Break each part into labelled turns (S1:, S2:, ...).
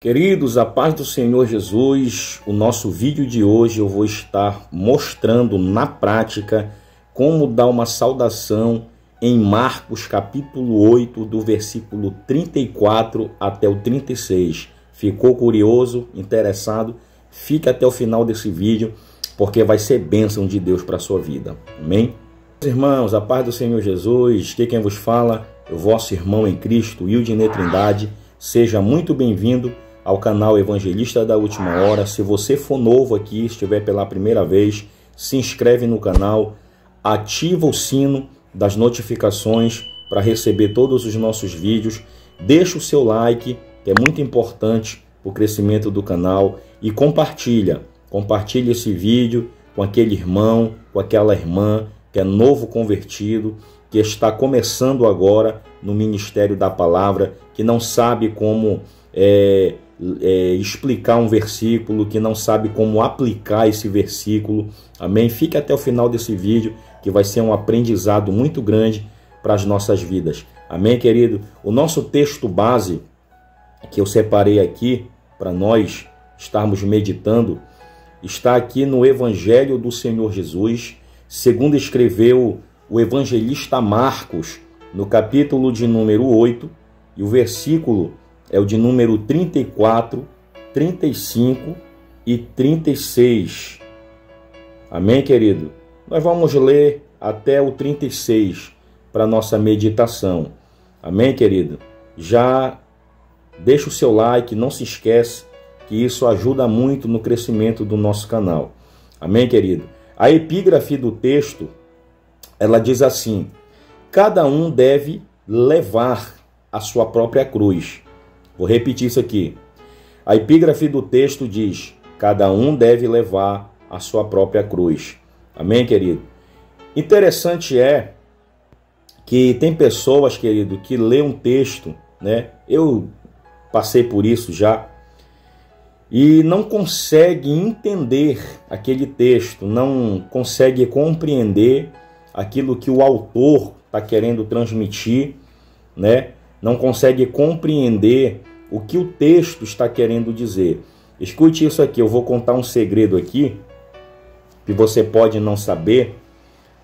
S1: Queridos, a paz do Senhor Jesus, o nosso vídeo de hoje eu vou estar mostrando na prática como dar uma saudação em Marcos capítulo 8, do versículo 34 até o 36. Ficou curioso, interessado? Fique até o final desse vídeo, porque vai ser bênção de Deus para a sua vida. Amém? Irmãos, a paz do Senhor Jesus, quem vos fala é o vosso irmão em Cristo, Wildinei Trindade. Seja muito bem-vindo ao canal Evangelista da Última Hora. Se você for novo aqui, estiver pela primeira vez, se inscreve no canal, ativa o sino das notificações para receber todos os nossos vídeos, deixa o seu like, que é muito importante para o crescimento do canal, e compartilha esse vídeo com aquele irmão, com aquela irmã que é novo convertido, que está começando agora no ministério da palavra, que não sabe como explicar um versículo, que não sabe como aplicar esse versículo. Amém? Fique até o final desse vídeo, que vai ser um aprendizado muito grande para as nossas vidas. Amém, querido? O nosso texto base que eu separei aqui para nós estarmos meditando está aqui no Evangelho do Senhor Jesus, segundo escreveu o evangelista Marcos, no capítulo de número 8, e o versículo é o de número 34, 35 e 36. Amém, querido? Nós vamos ler até o 36 para nossa meditação. Amém, querido? Já deixa o seu like, não se esquece que isso ajuda muito no crescimento do nosso canal. Amém, querido? A epígrafe do texto, ela diz assim: cada um deve levar a sua própria cruz. Vou repetir isso aqui. A epígrafe do texto diz: cada um deve levar a sua própria cruz. Amém, querido? Interessante é que tem pessoas, querido, que lê um texto, né? Eu passei por isso já, e não consegue entender aquele texto, não consegue compreender aquilo que o autor está querendo transmitir, né? Não consegue compreender o que o texto está querendo dizer. Escute isso aqui, eu vou contar um segredo aqui, que você pode não saber.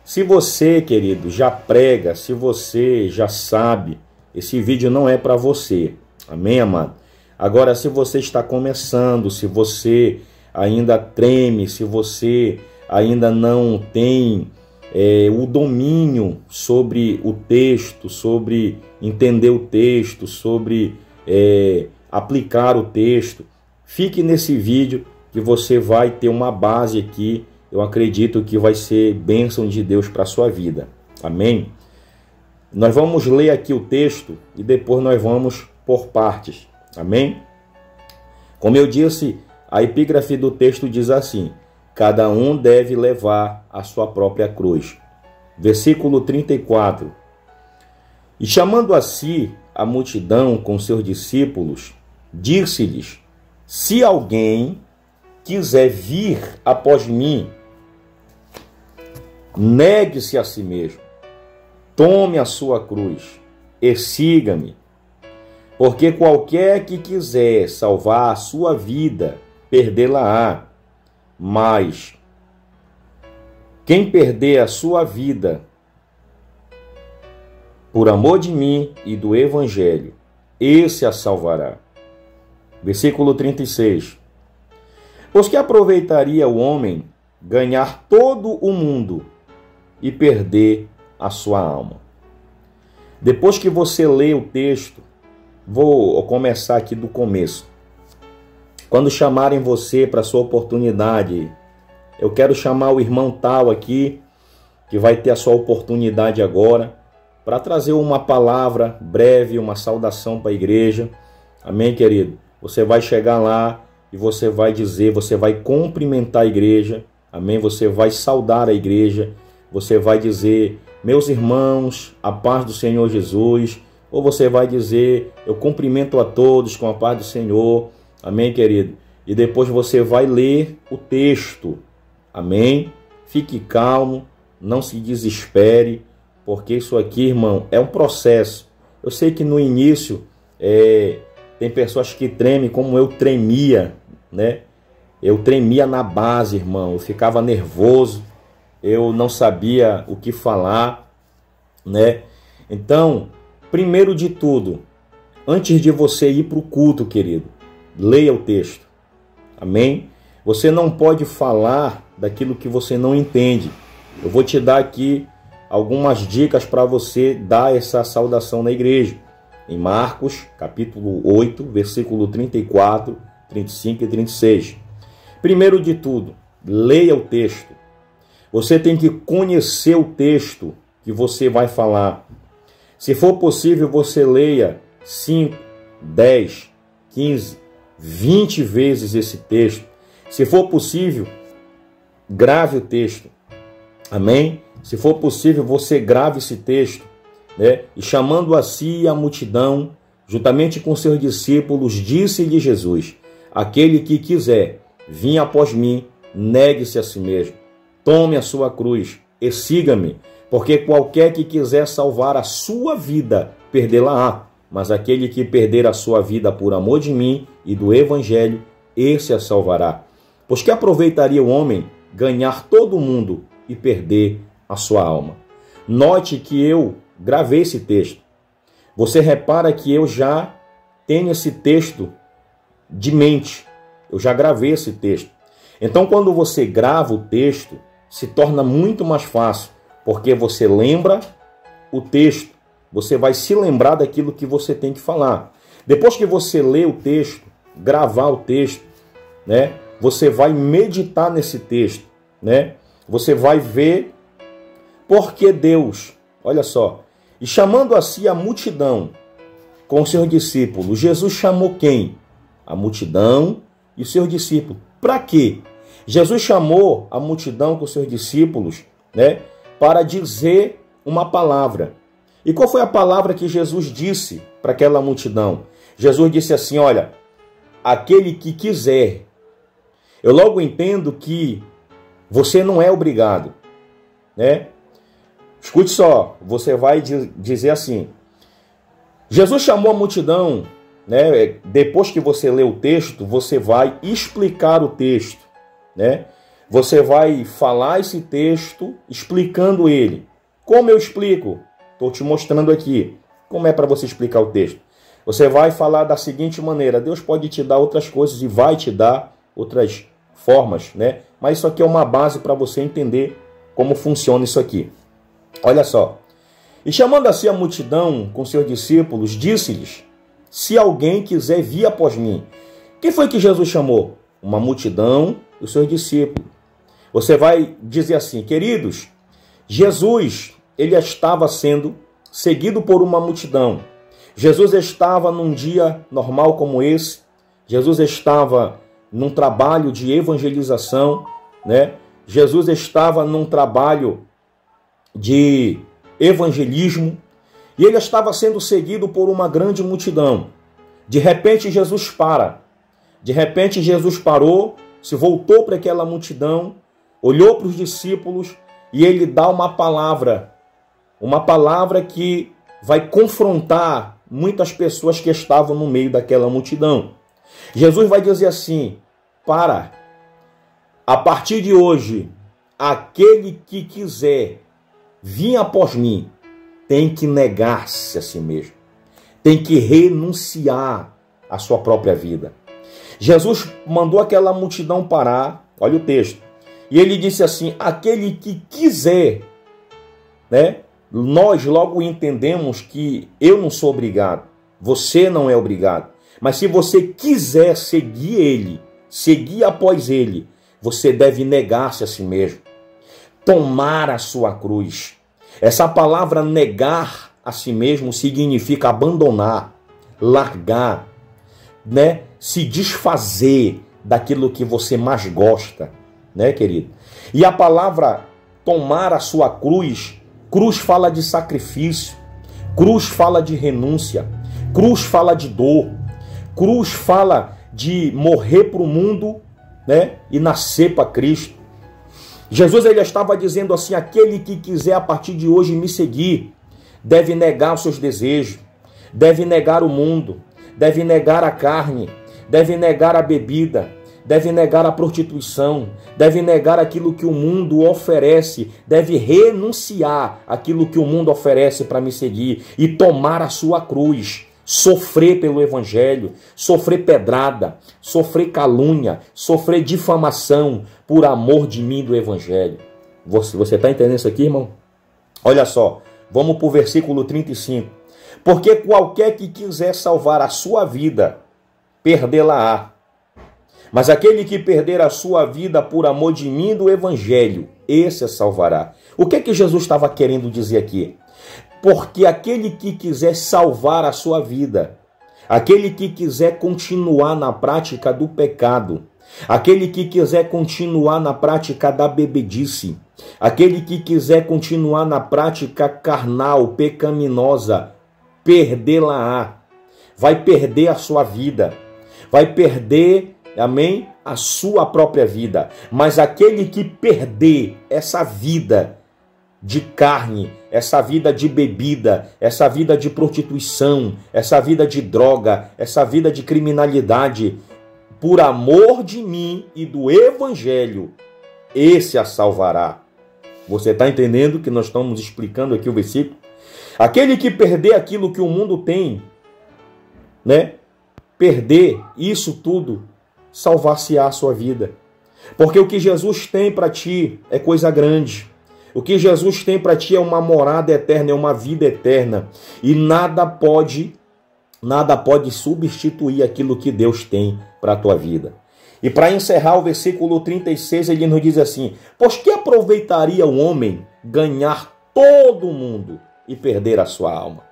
S1: Se você, querido, já prega, se você já sabe, esse vídeo não é para você. Amém, amado? Agora, se você está começando, se você ainda treme, se você ainda não tem o domínio sobre o texto, sobre entender o texto, sobre aplicar o texto, fique nesse vídeo que você vai ter uma base aqui. Eu acredito que vai ser bênção de Deus para a sua vida. Amém? Nós vamos ler aqui o texto e depois nós vamos por partes. Amém? Como eu disse, a epígrafe do texto diz assim: cada um deve levar a sua própria cruz. Versículo 34. E chamando a si a multidão com seus discípulos, disse-lhes: se alguém quiser vir após mim, negue-se a si mesmo, tome a sua cruz e siga-me. Porque qualquer que quiser salvar a sua vida, perdê-la-á. Mas quem perder a sua vida por amor de mim e do Evangelho, esse a salvará. Versículo 36. Pois que aproveitaria o homem ganhar todo o mundo e perder a sua alma? Depois que você lê o texto, vou começar aqui do começo. Quando chamarem você para sua oportunidade, eu quero chamar o irmão tal aqui, que vai ter a sua oportunidade agora, para trazer uma palavra breve, uma saudação para a igreja. Amém, querido? Você vai chegar lá e você vai dizer, você vai cumprimentar a igreja. Amém? Você vai saudar a igreja. Você vai dizer: meus irmãos, a paz do Senhor Jesus. Ou você vai dizer: eu cumprimento a todos com a paz do Senhor. Amém, querido? E depois você vai ler o texto. Amém? Fique calmo, não se desespere, porque isso aqui, irmão, é um processo. Eu sei que no início Tem pessoas que tremem como eu tremia, né? Eu tremia na base, irmão. Eu ficava nervoso. Eu não sabia o que falar, né? Então, primeiro de tudo, antes de você ir para o culto, querido, leia o texto. Amém? Você não pode falar daquilo que você não entende. Eu vou te dar aqui algumas dicas para você dar essa saudação na igreja. Em Marcos, capítulo 8, versículo 34, 35 e 36. Primeiro de tudo, leia o texto. Você tem que conhecer o texto que você vai falar. Se for possível, você leia 5, 10, 15, 20 vezes esse texto. Se for possível, grave o texto. Amém? Se for possível, você grave esse texto, né? E chamando a si a multidão, juntamente com seus discípulos, disse-lhe Jesus: aquele que quiser vir após mim, negue-se a si mesmo, tome a sua cruz e siga-me, porque qualquer que quiser salvar a sua vida, perdê-la-á, mas aquele que perder a sua vida por amor de mim e do evangelho, esse a salvará. Pois que aproveitaria o homem ganhar todo o mundo e perder a sua alma? Note que eu gravei esse texto. Você repara que eu já tenho esse texto de mente. Eu já gravei esse texto. Então, quando você grava o texto, se torna muito mais fácil, porque você lembra o texto. Você vai se lembrar daquilo que você tem que falar. Depois que você lê o texto, gravar o texto, né? Você vai meditar nesse texto, né? Você vai ver porque Deus, olha só, e chamando a si a multidão com os seus discípulos, Jesus chamou quem? A multidão e os seus discípulos. Para quê? Jesus chamou a multidão com os seus discípulos, né? Para dizer uma palavra. E qual foi a palavra que Jesus disse para aquela multidão? Jesus disse assim, olha, aquele que quiser. Eu logo entendo que você não é obrigado, né? Escute só, você vai dizer assim, Jesus chamou a multidão, né? Depois que você lê o texto, você vai explicar o texto, né? Você vai falar esse texto explicando ele. Como eu explico? Estou te mostrando aqui. Como é para você explicar o texto? Você vai falar da seguinte maneira, Deus pode te dar outras coisas e vai te dar outras formas, né? Mas isso aqui é uma base para você entender como funciona isso aqui. Olha só. E chamando a si a multidão com seus discípulos, disse-lhes, se alguém quiser vir após mim. Quem foi que Jesus chamou? Uma multidão e os seus discípulos. Você vai dizer assim, queridos, Jesus, ele estava sendo seguido por uma multidão. Jesus estava num dia normal como esse. Jesus estava num trabalho de evangelização, né? Jesus estava num trabalho de evangelismo e ele estava sendo seguido por uma grande multidão. De repente Jesus para. De repente Jesus parou, se voltou para aquela multidão, olhou para os discípulos e ele dá uma palavra que vai confrontar muitas pessoas que estavam no meio daquela multidão. Jesus vai dizer assim, para, a partir de hoje, aquele que quiser vir após mim, tem que negar-se a si mesmo, tem que renunciar à sua própria vida. Jesus mandou aquela multidão parar, olha o texto, e ele disse assim, aquele que quiser, né? Nós logo entendemos que eu não sou obrigado, você não é obrigado, mas se você quiser seguir ele, seguir após ele, você deve negar-se a si mesmo, tomar a sua cruz. Essa palavra negar a si mesmo significa abandonar, largar, né? Se desfazer daquilo que você mais gosta, né, querido? E a palavra tomar a sua cruz, cruz fala de sacrifício, cruz fala de renúncia, cruz fala de dor, cruz fala de morrer para o mundo, né, e nascer para Cristo. Jesus ele estava dizendo assim, aquele que quiser a partir de hoje me seguir, deve negar os seus desejos, deve negar o mundo, deve negar a carne, deve negar a bebida, deve negar a prostituição, deve negar aquilo que o mundo oferece, deve renunciar aquilo que o mundo oferece para me seguir e tomar a sua cruz, sofrer pelo evangelho, sofrer pedrada, sofrer calúnia, sofrer difamação por amor de mim do evangelho. Você está entendendo isso aqui, irmão? Olha só, vamos para o versículo 35. Porque qualquer que quiser salvar a sua vida, perdê-la-á. Mas aquele que perder a sua vida por amor de mim do evangelho, esse a salvará. O que é que Jesus estava querendo dizer aqui? Porque aquele que quiser salvar a sua vida, aquele que quiser continuar na prática do pecado, aquele que quiser continuar na prática da bebedice, aquele que quiser continuar na prática carnal, pecaminosa, perdê-la-á. Vai perder a sua vida, vai perder, amém, a sua própria vida. Mas aquele que perder essa vida de carne, essa vida de bebida, essa vida de prostituição, essa vida de droga, essa vida de criminalidade, por amor de mim e do evangelho, esse a salvará. Você está entendendo que nós estamos explicando aqui o versículo? Aquele que perder aquilo que o mundo tem, né? Perder isso tudo, salvar-se-á a sua vida. Porque o que Jesus tem para ti é coisa grande. O que Jesus tem para ti é uma morada eterna, é uma vida eterna. E nada pode substituir aquilo que Deus tem para a tua vida. E para encerrar o versículo 36, ele nos diz assim: pois que aproveitaria o homem ganhar todo o mundo e perder a sua alma?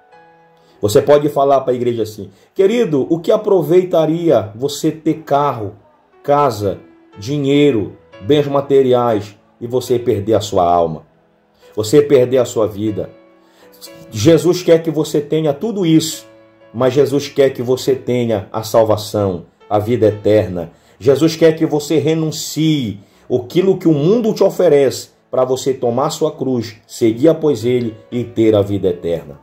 S1: Você pode falar para a igreja assim: querido, o que aproveitaria você ter carro, casa, dinheiro, bens materiais e você perder a sua alma? Você perder a sua vida? Jesus quer que você tenha tudo isso, mas Jesus quer que você tenha a salvação, a vida eterna. Jesus quer que você renuncie aquilo que o mundo te oferece para você tomar sua cruz, seguir após ele e ter a vida eterna.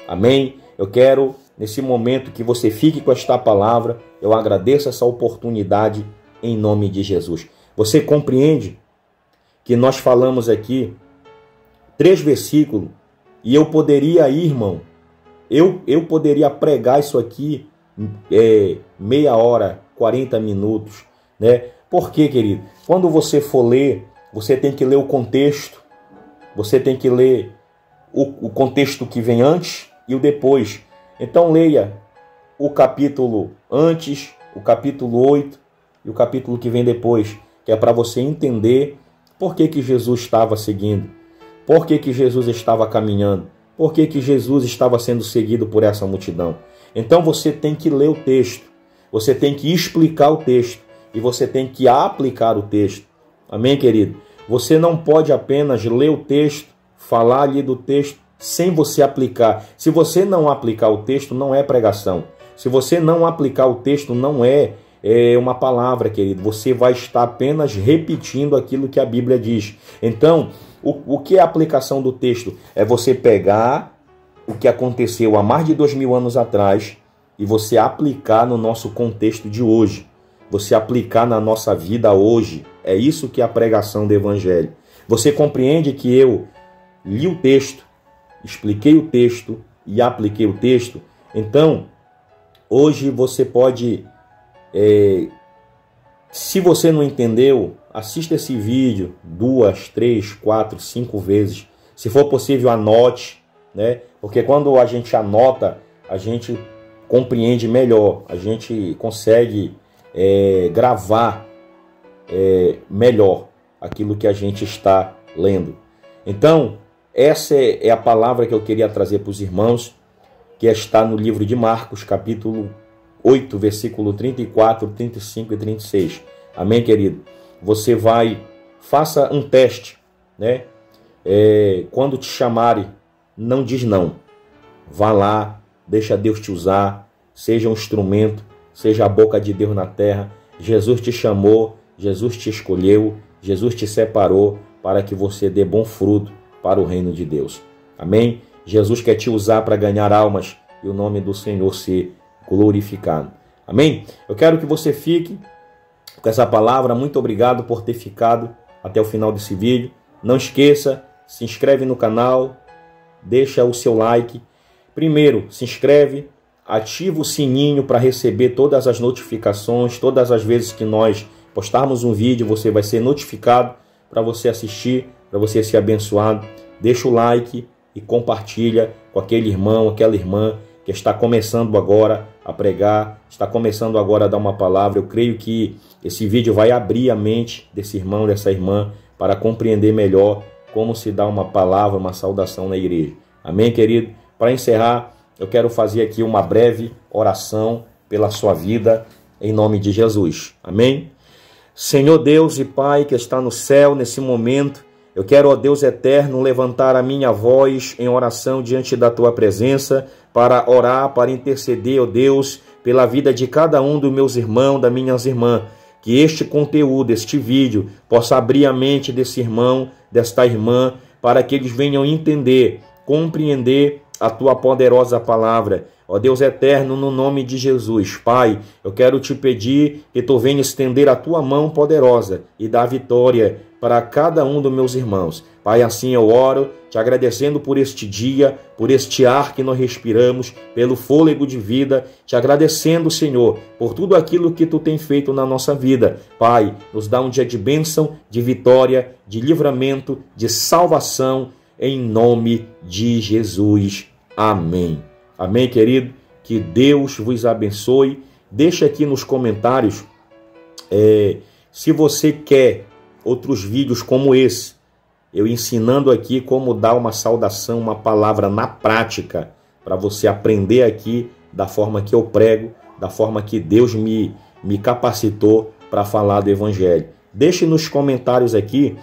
S1: Amém? Eu quero, nesse momento, que você fique com esta palavra. Eu agradeço essa oportunidade em nome de Jesus. Você compreende que nós falamos aqui 3 versículos e eu poderia ir, irmão, eu poderia pregar isso aqui meia hora, 40 minutos, né? Por quê, querido? Quando você for ler, você tem que ler o contexto, você tem que ler o contexto que vem antes e o depois. Então leia o capítulo antes, o capítulo 8 e o capítulo que vem depois, que é para você entender por que Jesus estava seguindo, por que Jesus estava caminhando, por que Jesus estava sendo seguido por essa multidão. Então você tem que ler o texto, você tem que explicar o texto e você tem que aplicar o texto. Amém, querido? Você não pode apenas ler o texto, falar ali do texto, sem você aplicar. Se você não aplicar o texto, não é pregação. Se você não aplicar o texto, não é uma palavra, querido. Você vai estar apenas repetindo aquilo que a Bíblia diz. Então, o que é a aplicação do texto? É você pegar o que aconteceu há mais de 2000 anos atrás e você aplicar no nosso contexto de hoje. Você aplicar na nossa vida hoje. É isso que é a pregação do Evangelho. Você compreende que eu li o texto, expliquei o texto e apliquei o texto? Então, hoje você pode, se você não entendeu, assista esse vídeo 2, 3, 4, 5 vezes. Se for possível, anote, né? Porque quando a gente anota, a gente compreende melhor, a gente consegue gravar melhor aquilo que a gente está lendo. Então, essa é a palavra que eu queria trazer para os irmãos, que está no livro de Marcos, capítulo 8, versículo 34, 35 e 36. Amém, querido? Você faça um teste, né? Quando te chamarem, não diz não. Vá lá, deixa Deus te usar, seja um instrumento, seja a boca de Deus na terra. Jesus te chamou, Jesus te escolheu, Jesus te separou para que você dê bom fruto para o reino de Deus. Amém? Jesus quer te usar para ganhar almas e o nome do Senhor ser glorificado. Amém? Eu quero que você fique com essa palavra. Muito obrigado por ter ficado até o final desse vídeo. Não esqueça, se inscreve no canal, deixa o seu like. Primeiro, se inscreve, ativa o sininho para receber todas as notificações. Todas as vezes que nós postarmos um vídeo, você vai ser notificado para você assistir, para você ser abençoado. Deixa o like e compartilha com aquele irmão, aquela irmã que está começando agora a pregar, está começando agora a dar uma palavra. Eu creio que esse vídeo vai abrir a mente desse irmão, dessa irmã, para compreender melhor como se dá uma palavra, uma saudação na igreja. Amém, querido? Para encerrar, eu quero fazer aqui uma breve oração pela sua vida, em nome de Jesus. Amém? Senhor Deus e Pai que está no céu, nesse momento, eu quero, ó Deus eterno, levantar a minha voz em oração diante da Tua presença, para orar, para interceder, ó Deus, pela vida de cada um dos meus irmãos, das minhas irmãs. Que este conteúdo, este vídeo, possa abrir a mente desse irmão, desta irmã, para que eles venham entender, compreender a Tua poderosa palavra. Ó Deus eterno, no nome de Jesus, Pai, eu quero te pedir que Tu venha estender a Tua mão poderosa e dar vitória para cada um dos meus irmãos. Pai, assim eu oro, te agradecendo por este dia, por este ar que nós respiramos, pelo fôlego de vida, te agradecendo, Senhor, por tudo aquilo que Tu tem feito na nossa vida. Pai, nos dá um dia de bênção, de vitória, de livramento, de salvação, em nome de Jesus. Amém. Amém, querido? Que Deus vos abençoe. Deixa aqui nos comentários se você quer outros vídeos como esse, eu ensinando aqui como dar uma saudação, uma palavra na prática, para você aprender aqui da forma que eu prego, da forma que Deus me capacitou para falar do Evangelho. Deixe nos comentários aqui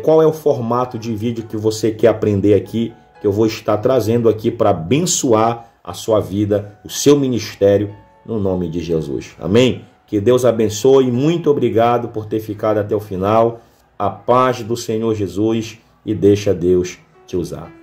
S1: qual é o formato de vídeo que você quer aprender aqui, que eu vou estar trazendo aqui para abençoar a sua vida, o seu ministério, no nome de Jesus. Amém? Que Deus abençoe. Muito obrigado por ter ficado até o final. A paz do Senhor Jesus e deixa Deus te usar.